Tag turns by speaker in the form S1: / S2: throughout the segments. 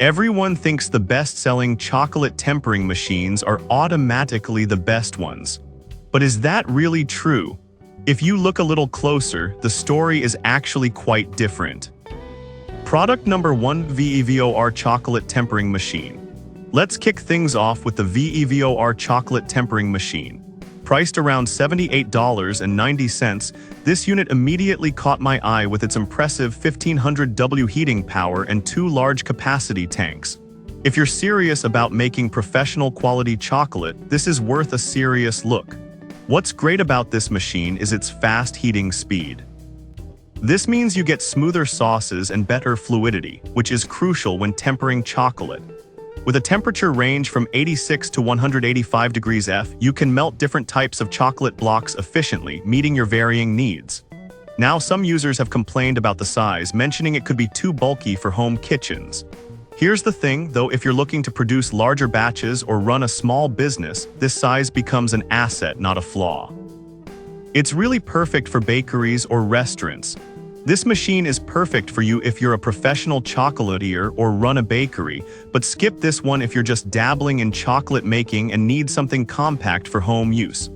S1: Everyone thinks the best-selling chocolate tempering machines are automatically the best ones. But is that really true? If you look a little closer, the story is actually quite different. Product number 1: VEVOR Chocolate Tempering Machine. Let's kick things off with the VEVOR Chocolate Tempering Machine. Priced around $78.90, this unit immediately caught my eye with its impressive 1500 W heating power and 2 large capacity tanks. If you're serious about making professional quality chocolate, this is worth a serious look. What's great about this machine is its fast heating speed. This means you get smoother sauces and better fluidity, which is crucial when tempering chocolate. With a temperature range from 86 to 185 degrees F, you can melt different types of chocolate blocks efficiently, meeting your varying needs. Now, some users have complained about the size, mentioning it could be too bulky for home kitchens. Here's the thing, though, if you're looking to produce larger batches or run a small business, this size becomes an asset, not a flaw. It's really perfect for bakeries or restaurants. This machine is perfect for you if you're a professional chocolatier or run a bakery, but skip this one if you're just dabbling in chocolate making and need something compact for home use.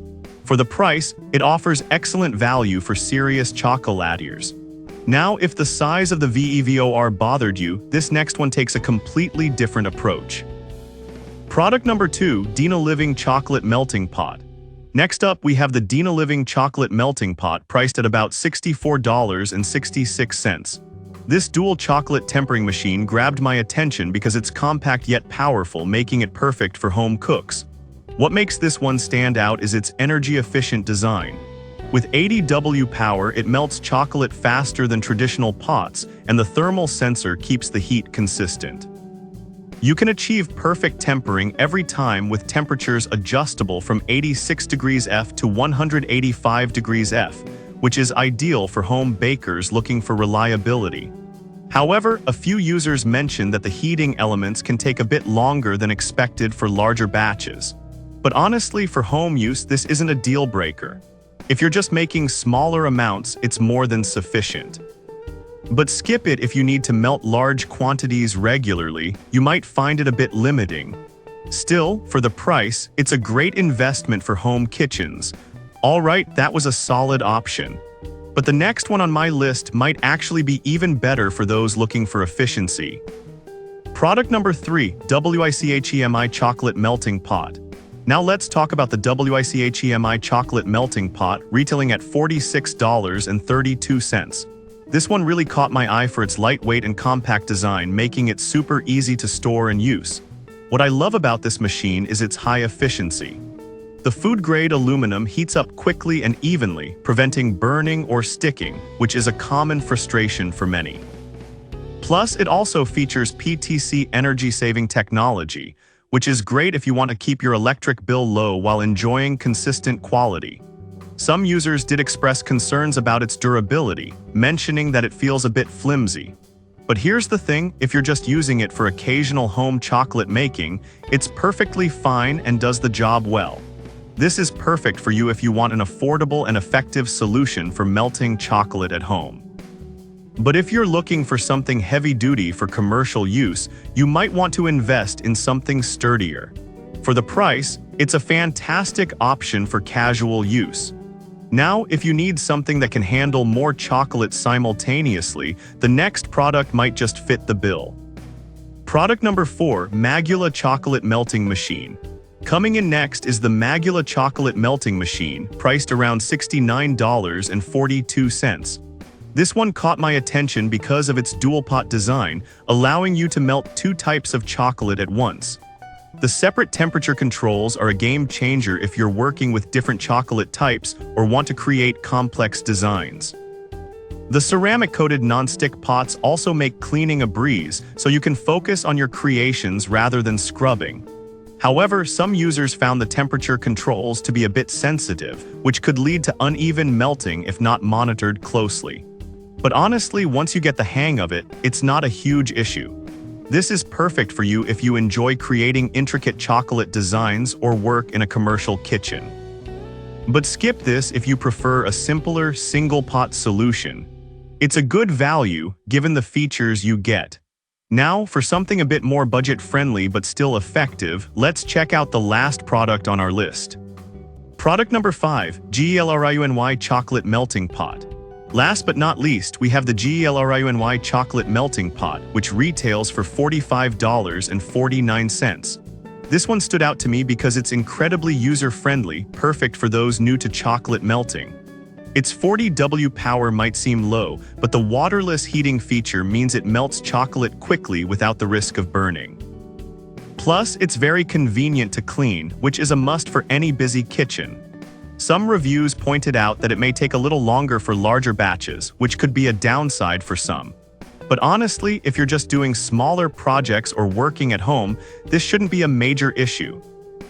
S1: For the price, it offers excellent value for serious chocolatiers. Now, if the size of the VEVOR bothered you, this next one takes a completely different approach. Product number 2: Dina Living Chocolate Melting Pot. Next up, we have the Dina Living Chocolate Melting Pot, priced at about $64.66. This dual chocolate tempering machine grabbed my attention because it's compact yet powerful, making it perfect for home cooks. What makes this one stand out is its energy-efficient design. With 80 W power, it melts chocolate faster than traditional pots, and the thermal sensor keeps the heat consistent. You can achieve perfect tempering every time with temperatures adjustable from 86 degrees F to 185 degrees F, which is ideal for home bakers looking for reliability. However, a few users mentioned that the heating elements can take a bit longer than expected for larger batches. But honestly, for home use, this isn't a deal breaker. If you're just making smaller amounts, it's more than sufficient. But skip it if you need to melt large quantities regularly. You might find it a bit limiting. Still, for the price, it's a great investment for home kitchens. Alright, that was a solid option. But the next one on my list might actually be even better for those looking for efficiency. Product number 3: WICHEMI Chocolate Melting Pot. Now let's talk about the WICHEMI Chocolate Melting Pot, retailing at $46.32. This one really caught my eye for its lightweight and compact design, making it super easy to store and use. What I love about this machine is its high efficiency. The food-grade aluminum heats up quickly and evenly, preventing burning or sticking, which is a common frustration for many. Plus, it also features PTC energy-saving technology, which is great if you want to keep your electric bill low while enjoying consistent quality. Some users did express concerns about its durability, mentioning that it feels a bit flimsy. But here's the thing, if you're just using it for occasional home chocolate making, it's perfectly fine and does the job well. This is perfect for you if you want an affordable and effective solution for melting chocolate at home. But if you're looking for something heavy-duty for commercial use, you might want to invest in something sturdier. For the price, it's a fantastic option for casual use. Now, if you need something that can handle more chocolate simultaneously, the next product might just fit the bill. Product number 4: Magula Chocolate Melting Machine. Coming in next is the Magula Chocolate Melting Machine, priced around $69.42. This one caught my attention because of its dual-pot design, allowing you to melt 2 types of chocolate at once. The separate temperature controls are a game changer if you're working with different chocolate types or want to create complex designs. The ceramic-coated non-stick pots also make cleaning a breeze, so you can focus on your creations rather than scrubbing. However, some users found the temperature controls to be a bit sensitive, which could lead to uneven melting if not monitored closely. But honestly, once you get the hang of it, it's not a huge issue. This is perfect for you if you enjoy creating intricate chocolate designs or work in a commercial kitchen. But skip this if you prefer a simpler, single-pot solution. It's a good value, given the features you get. Now, for something a bit more budget-friendly but still effective, let's check out the last product on our list. Product number 5, GELRIUNY Chocolate Melting Pot. Last but not least, we have the GELRIUNY Chocolate Melting Pot, which retails for $45.49. This one stood out to me because it's incredibly user-friendly, perfect for those new to chocolate melting. Its 40 W power might seem low, but the waterless heating feature means it melts chocolate quickly without the risk of burning. Plus, it's very convenient to clean, which is a must for any busy kitchen. Some reviews pointed out that it may take a little longer for larger batches, which could be a downside for some. But honestly, if you're just doing smaller projects or working at home, this shouldn't be a major issue.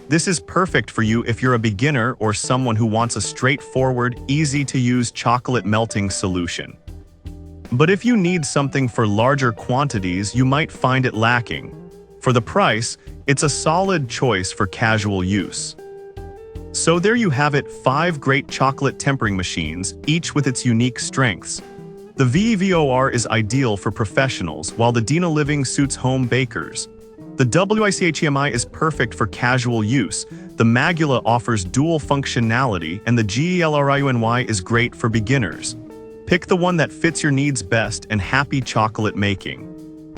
S1: This is perfect for you if you're a beginner or someone who wants a straightforward, easy-to-use chocolate melting solution. But if you need something for larger quantities, you might find it lacking. For the price, it's a solid choice for casual use. So there you have it, 5 great chocolate tempering machines, each with its unique strengths. The VEVOR is ideal for professionals, while the Dina Living suits home bakers. The WICHEMI is perfect for casual use, the Magula offers dual functionality, and the GELRIUNY is great for beginners. Pick the one that fits your needs best, and happy chocolate making.